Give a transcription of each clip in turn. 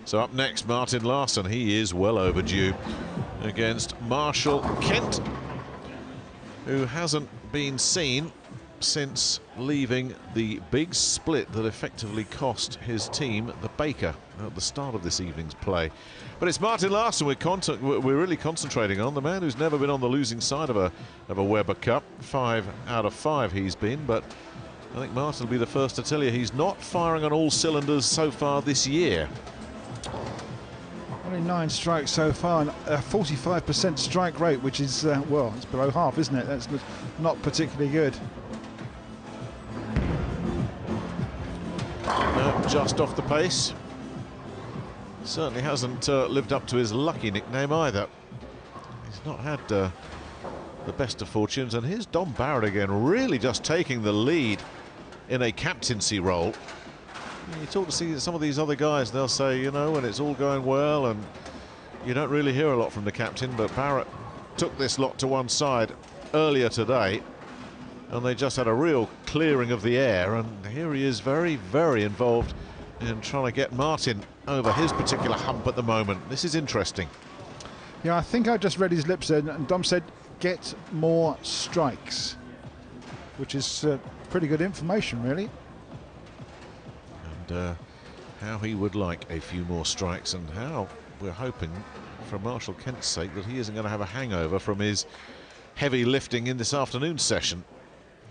So up next, Martin Larsen. He is well overdue against Marshall Kent, who hasn't been seen since leaving the big split that effectively cost his team the Baker at the start of this evening's play. But it's Martin Larsen we're really concentrating on, the man who's never been on the losing side of a Weber Cup. 5 out of 5 he's been, but I think Martin will be the first to tell you he's not firing on all cylinders so far this year. Only 9 strikes so far, and a 45% strike rate, which is, well, it's below half, isn't it? That's not particularly good. No, just off the pace. Certainly hasn't lived up to his lucky nickname either. He's not had the best of fortunes, and here's Dom Barrett again, really just taking the lead in a captaincy role. You talk to see some of these other guys, they'll say, you know, when it's all going well, and you don't really hear a lot from the captain, but Barrett took this lot to one side earlier today, and they just had a real clearing of the air, and here he is very, very involved in trying to get Martin over his particular hump at the moment. This is interesting. Yeah, I think I just read his lips there, and Dom said, get more strikes, which is pretty good information, really. And how he would like a few more strikes, and how we're hoping, for Marshall Kent's sake, that he isn't going to have a hangover from his heavy lifting in this afternoon's session.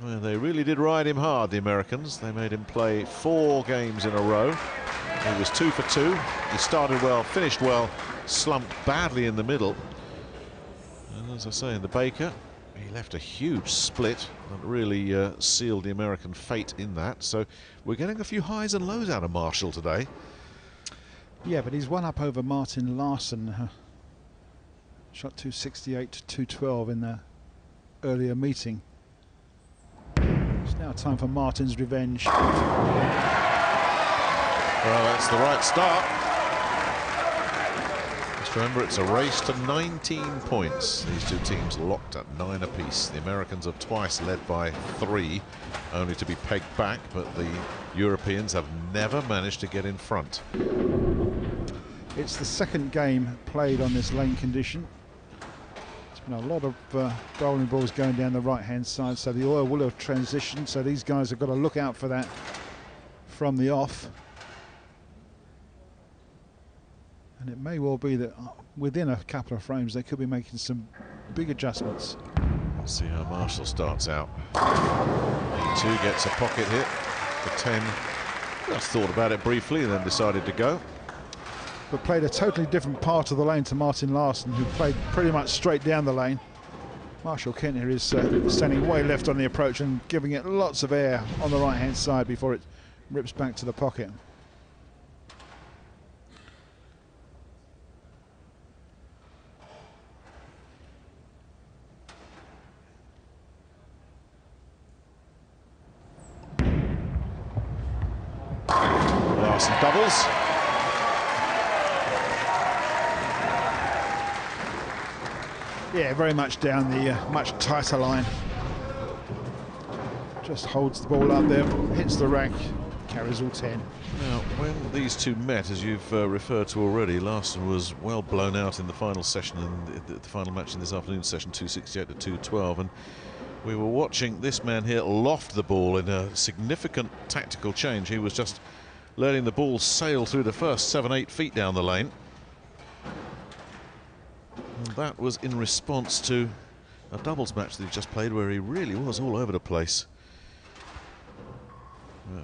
Well, they really did ride him hard, the Americans. They made him play 4 games in a row. He was 2 for 2. He started well, finished well, slumped badly in the middle. And as I say, in the Baker, he left a huge split that really sealed the American fate in that. So we're getting a few highs and lows out of Marshall today. Yeah, but he's one up over Martin Larsen. Shot 268 to 212 in the earlier meeting. It's now time for Martin's revenge. Well, that's the right start. Just remember, it's a race to 19 points. These two teams locked at 9 apiece. The Americans have twice led by 3, only to be pegged back, but the Europeans have never managed to get in front. It's the second game played on this lane condition. There's been a lot of bowling balls going down the right-hand side, so the oil will have transitioned, so these guys have got to look out for that from the off. And it may well be that within a couple of frames they could be making some big adjustments. We'll see how Marshall starts out. He too gets a pocket hit for 10. Just thought about it briefly, then decided to go. But played a totally different part of the lane to Martin Larsen, who played pretty much straight down the lane. Marshall Kent here is standing way left on the approach and giving it lots of air on the right-hand side before it rips back to the pocket. Larsen doubles. Yeah, very much down the much tighter line. Just holds the ball up there, hits the rack, carries all 10. Now, when these two met, as you've referred to already, Larsen was well blown out in the final session, and the final match in this afternoon's session, 268 to 212, and we were watching this man here loft the ball in a significant tactical change. He was just letting the ball sail through the first 7-8 feet down the lane. And that was in response to a doubles match that he just played, where he really was all over the place.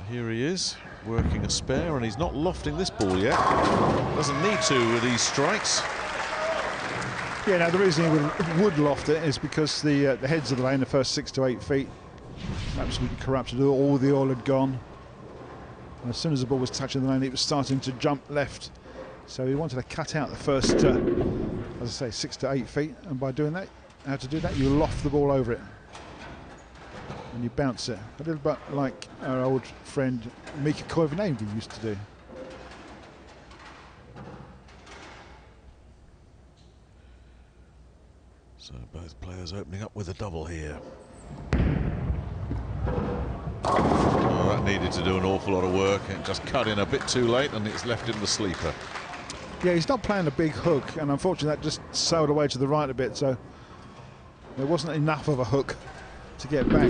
Here he is, working a spare, and he's not lofting this ball yet. Doesn't need to with these strikes. Yeah, now the reason he would loft it is because the heads of the lane, the first 6 to 8 feet, absolutely corrupted. All the oil had gone. And as soon as the ball was touching the lane, it was starting to jump left. So he wanted to cut out the first, as I say, 6 to 8 feet. And by doing that, how to do that? You loft the ball over it. And you bounce it. A little bit like our old friend Mika Koivunen used to do. So both players opening up with a double here. Oh, that needed to do an awful lot of work. It just cut in a bit too late, and it's left him the sleeper. Yeah, he's not playing a big hook, and unfortunately that just sailed away to the right a bit, so there wasn't enough of a hook to get back.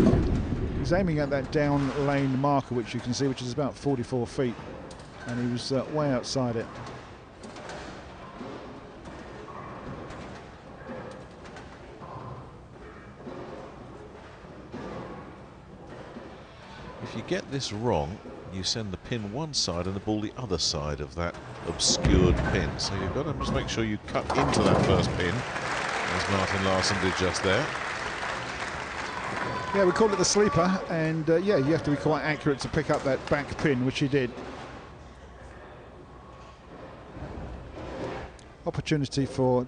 He's aiming at that down lane marker, which you can see, which is about 44 feet, and he was way outside it. If you get this wrong, you send the pin one side and the ball the other side of that obscured pin. So you've got to just make sure you cut into that first pin, as Martin Larsen did just there. Yeah, we call it the sleeper, and yeah, you have to be quite accurate to pick up that back pin, which he did. Opportunity for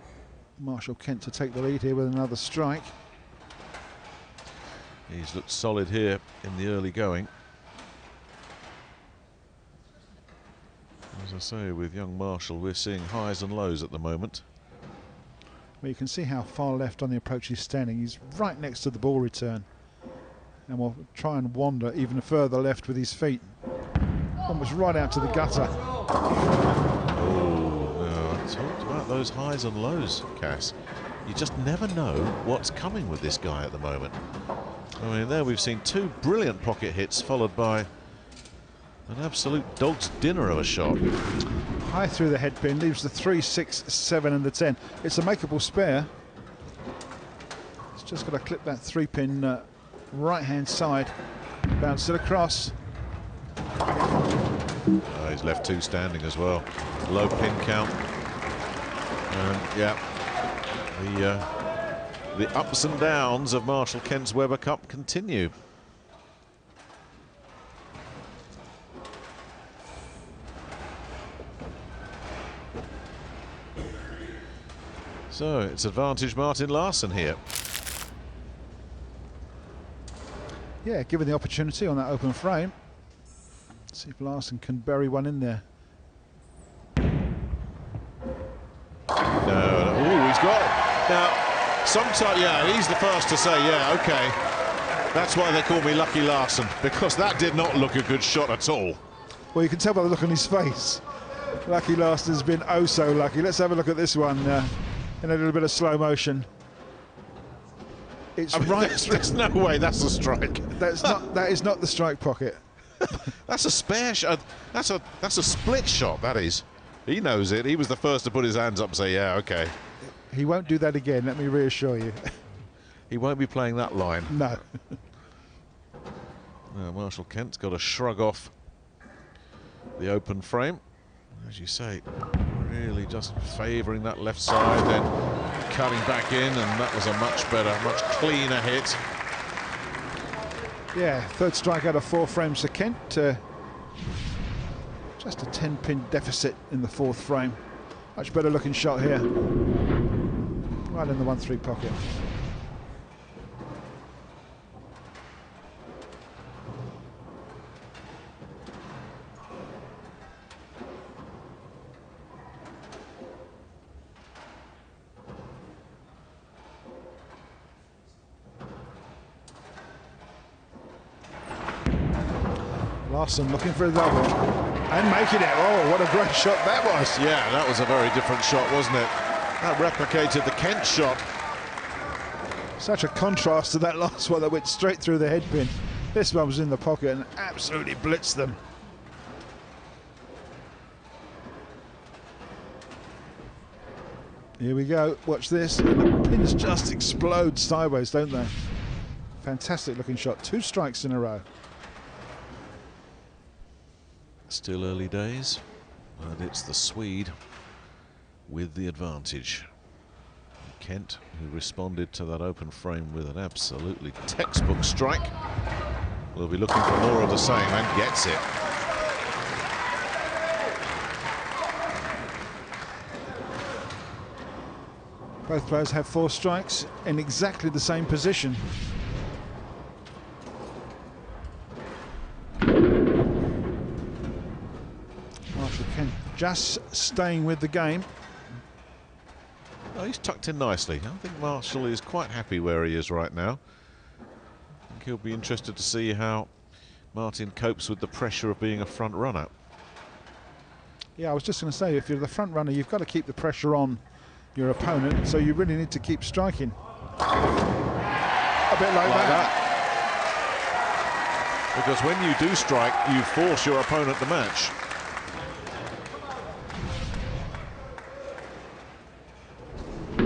Marshall Kent to take the lead here with another strike. He's looked solid here in the early going. As I say, with young Marshall, we're seeing highs and lows at the moment. Well, you can see how far left on the approach he's standing. He's right next to the ball return, and will try and wander even further left with his feet. Almost right out to the gutter. Oh, no, I talked about those highs and lows, Cass. You just never know what's coming with this guy at the moment. I mean, there we've seen two brilliant pocket hits followed by an absolute dog's dinner of a shot. High through the head pin, leaves the 3, 6, 7 and the 10. It's a makeable spare. It's just got to clip that 3-pin right hand side, bounce it across. He's left two standing as well. Low pin count. Yeah, the ups and downs of Marshall Kent's Weber Cup continue. So it's advantage Martin Larsen here. Yeah, given the opportunity on that open frame. See if Larsen can bury one in there. No. Oh, he's got it. Now, sometimes, yeah, he's the first to say, yeah, okay. That's why they call me Lucky Larsen, because that did not look a good shot at all. Well, you can tell by the look on his face. Lucky Larsen's been oh so lucky. Let's have a look at this one in a little bit of slow motion. It's right. There's no way that's a strike. That is not the strike pocket. That's a spare shot. That's a split shot. That is. He knows it. He was the first to put his hands up and say, yeah, okay. He won't do that again, let me reassure you. He won't be playing that line. No. Marshall Kent's got to shrug off the open frame. As you say, really just favouring that left side, then cutting back in, and that was a much better, much cleaner hit. Yeah, third strike out of 4 frames to Kent. Just a 10-pin deficit in the 4th frame. Much better looking shot here. Right in the 1-3 pocket. Larsen looking for a double and making it. Oh, what a great shot that was. Yeah, that was a very different shot, wasn't it? That replicated the Kent shot. Such a contrast to that last one that went straight through the head pin. This one was in the pocket and absolutely blitzed them. Here we go, watch this. The pins just explode sideways, don't they? Fantastic looking shot, 2 strikes in a row. Still early days, but it's the Swede with the advantage. Kent, who responded to that open frame with an absolutely textbook strike, will be looking for more of the same and gets it. Both players have 4 strikes in exactly the same position. Marshall Kent just staying with the game. Oh, he's tucked in nicely. I think Marshall is quite happy where he is right now. I think he'll be interested to see how Martin copes with the pressure of being a front runner. Yeah, I was just going to say, if you're the front runner, you've got to keep the pressure on your opponent, so you really need to keep striking. A bit like that. Because when you do strike, you force your opponent to match. A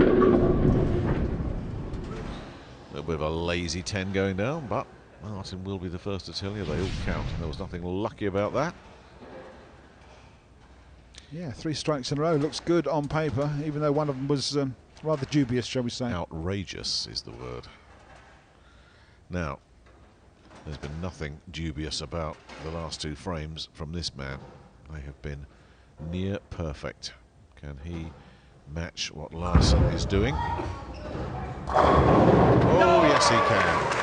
little bit of a lazy 10 going down, but Martin will be the first to tell you they all count, and there was nothing lucky about that. Yeah, 3 strikes in a row looks good on paper, even though one of them was rather dubious, shall we say. Outrageous is the word. Now, there's been nothing dubious about the last 2 frames from this man. They have been near perfect. Can he match what Larsen is doing? Oh, yes, he can.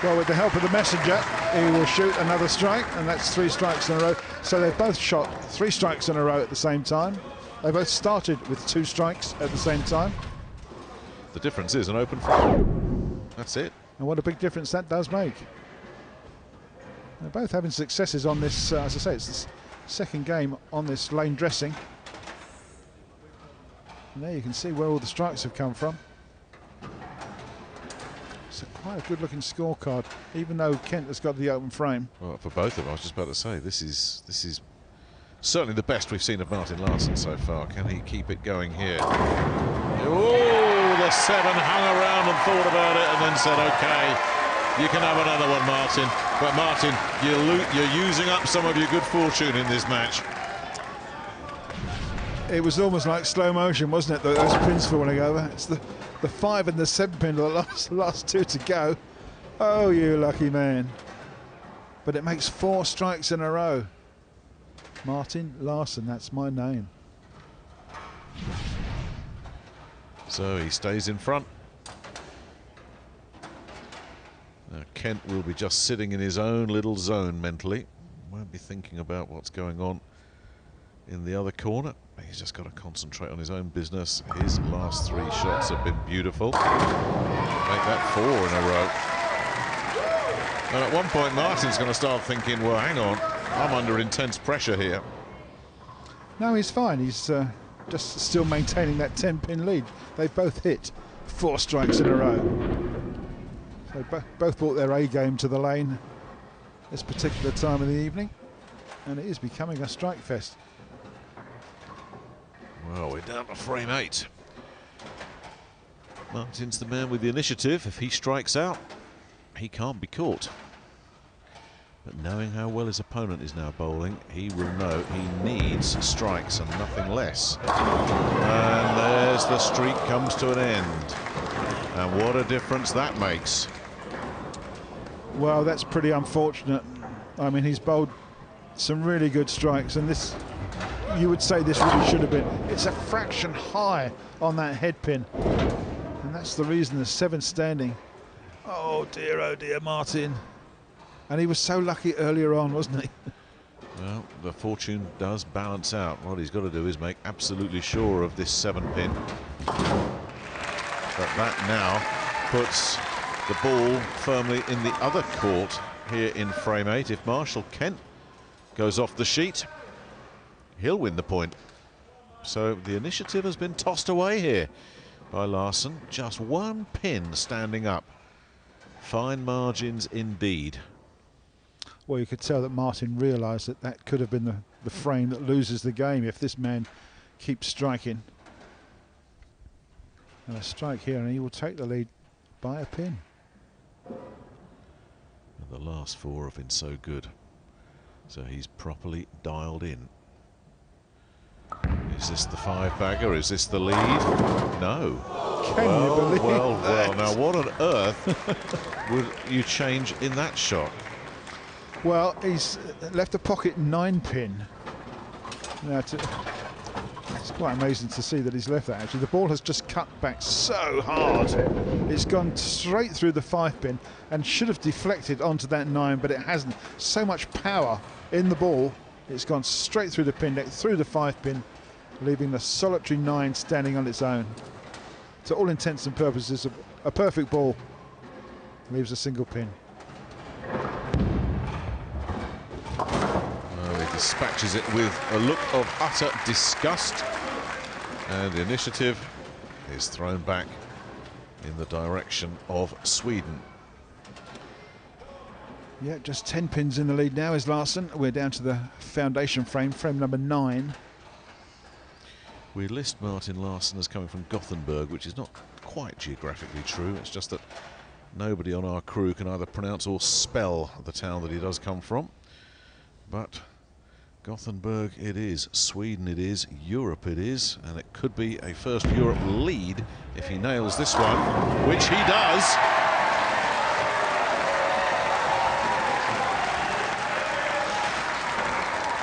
Well, with the help of the messenger, he will shoot another strike, and that's 3 strikes in a row. So they've both shot 3 strikes in a row at the same time. They both started with 2 strikes at the same time. The difference is an open frame. That's it. And what a big difference that does make. They're both having successes on this, as I say, it's the second game on this lane dressing. And there you can see where all the strikes have come from. It's quite a good looking scorecard, even though Kent has got the open frame. Well, for both of them, I was just about to say, this is certainly the best we've seen of Martin Larsen so far. Can he keep it going here? Oh, the 7 hung around and thought about it and then said, OK, you can have another one, Martin. But Martin, you're using up some of your good fortune in this match. It was almost like slow motion, wasn't it? Those pins falling over. It's the 5 and the 7 pin, the last 2 to go. Oh, you lucky man. But it makes 4 strikes in a row. Martin Larsen, that's my name. So he stays in front. Now Kent will be just sitting in his own little zone mentally. Won't be thinking about what's going on in the other corner. He's just got to concentrate on his own business. His last 3 shots have been beautiful. Make that 4 in a row. And at one point Martin's going to start thinking, well, hang on, I'm under intense pressure here. No, he's fine. He's just still maintaining that 10-pin lead. They've both hit 4 strikes in a row. So both brought their A game to the lane this particular time of the evening, and it is becoming a strike fest. Well, we're down to frame 8. Martin's the man with the initiative. If he strikes out, he can't be caught. But knowing how well his opponent is now bowling, he will know he needs strikes and nothing less. And there's the streak comes to an end. And what a difference that makes. Well, that's pretty unfortunate. I mean, he's bowled some really good strikes, and this, you would say this really should have been. It's a fraction high on that head pin, and that's the reason there's 7 standing. Oh dear, Martin. And he was so lucky earlier on, wasn't he? Well, the fortune does balance out. What he's got to do is make absolutely sure of this 7 pin. But that now puts the ball firmly in the other court here in frame 8. If Marshall Kent goes off the sheet, he'll win the point. So the initiative has been tossed away here by Larsen. Just 1 pin standing up. Fine margins indeed. Well, you could tell that Martin realised that that could have been the frame that loses the game if this man keeps striking. And a strike here, and he will take the lead by a pin. And the last 4 have been so good. So he's properly dialed in. Is this the 5-bagger? Is this the lead? No. Can you believe Well, that? now what on earth would you change in that shot? Well, he's left a pocket 9 pin. Now, it's quite amazing to see that he's left that, actually. The ball has just cut back so hard. It's gone straight through the 5 pin and should have deflected onto that 9, but it hasn't. So much power in the ball. It's gone straight through the pin deck, through the 5 pin, leaving the solitary 9 standing on its own. To all intents and purposes, a perfect ball leaves a single pin. Well, we can dispatches it with a look of utter disgust, and the initiative is thrown back in the direction of Sweden. Yeah, just 10 pins in the lead now is Larsen. We're down to the foundation frame, frame number 9. We list Martin Larsen as coming from Gothenburg, which is not quite geographically true. It's just that nobody on our crew can either pronounce or spell the town that he does come from. But Gothenburg it is, Sweden it is, Europe it is, and it could be a first Europe lead if he nails this one, which he does.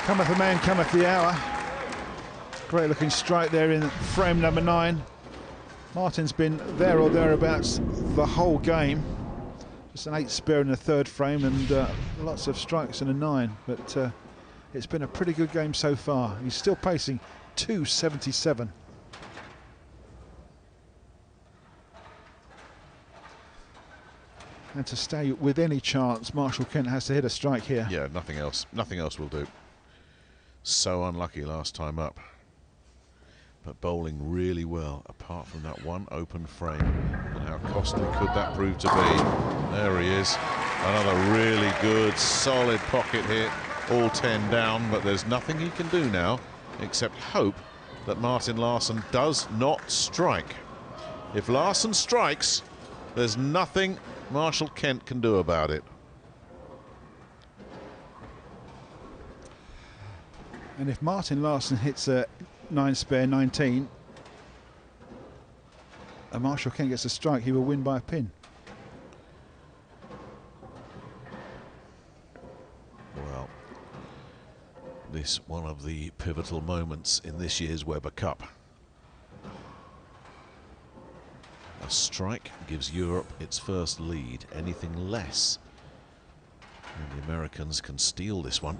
Cometh the man, cometh the hour. Great looking strike there in frame number 9. Martin's been there or thereabouts the whole game. Just an 8 spare in the 3rd frame and lots of strikes in a 9, but it's been a pretty good game so far. He's still pacing 277. And to stay with any chance, Marshall Kent has to hit a strike here. Yeah, nothing else will do. So unlucky last time up, but bowling really well apart from that one open frame. And how costly could that prove to be? There he is, another really good solid pocket hit, all 10 down, but there's nothing he can do now except hope that Martin Larsen does not strike. If Larsen strikes, there's nothing Marshall Kent can do about it. And if Martin Larsen hits a 9 spare 19 and Marshall Kent gets a strike, he will win by a pin. Well, this one of the pivotal moments in this year's Weber Cup. A strike gives Europe its first lead. Anything less, and the Americans can steal this one.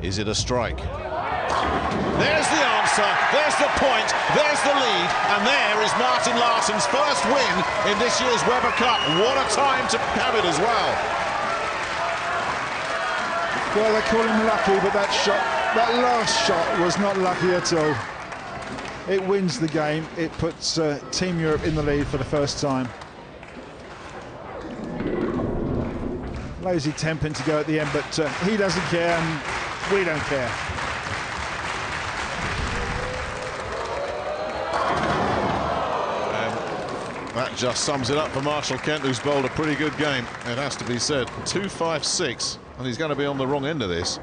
Is it a strike? There's the answer, there's the point, there's the lead, and there is Martin Larsen's first win in this year's Weber Cup. What a time to have it as well. Well, they call him lucky, but that shot, that last shot was not lucky at all. It wins the game. It puts Team Europe in the lead for the first time. Lazy 10-pin to go at the end, but he doesn't care and we don't care. And that just sums it up for Marshall Kent, who's bowled a pretty good game, it has to be said. 2-5-6, and he's going to be on the wrong end of this.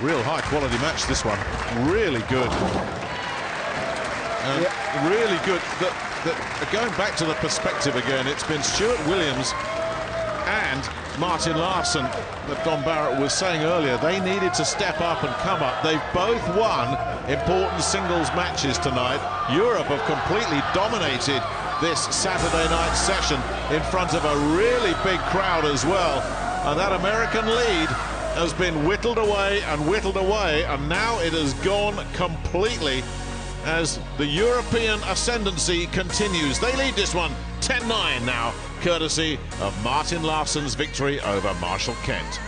Real high quality match, this one. Really good. And really good. Going back to the perspective again, it's been Stuart Williams and Martin Larsen that Don Barrett was saying earlier. They needed to step up and come up. They've both won important singles matches tonight. Europe have completely dominated this Saturday night session in front of a really big crowd as well. And that American lead has been whittled away, and now it has gone completely as the European ascendancy continues. They lead this one 10-9 now, courtesy of Martin Larsen's victory over Marshall Kent.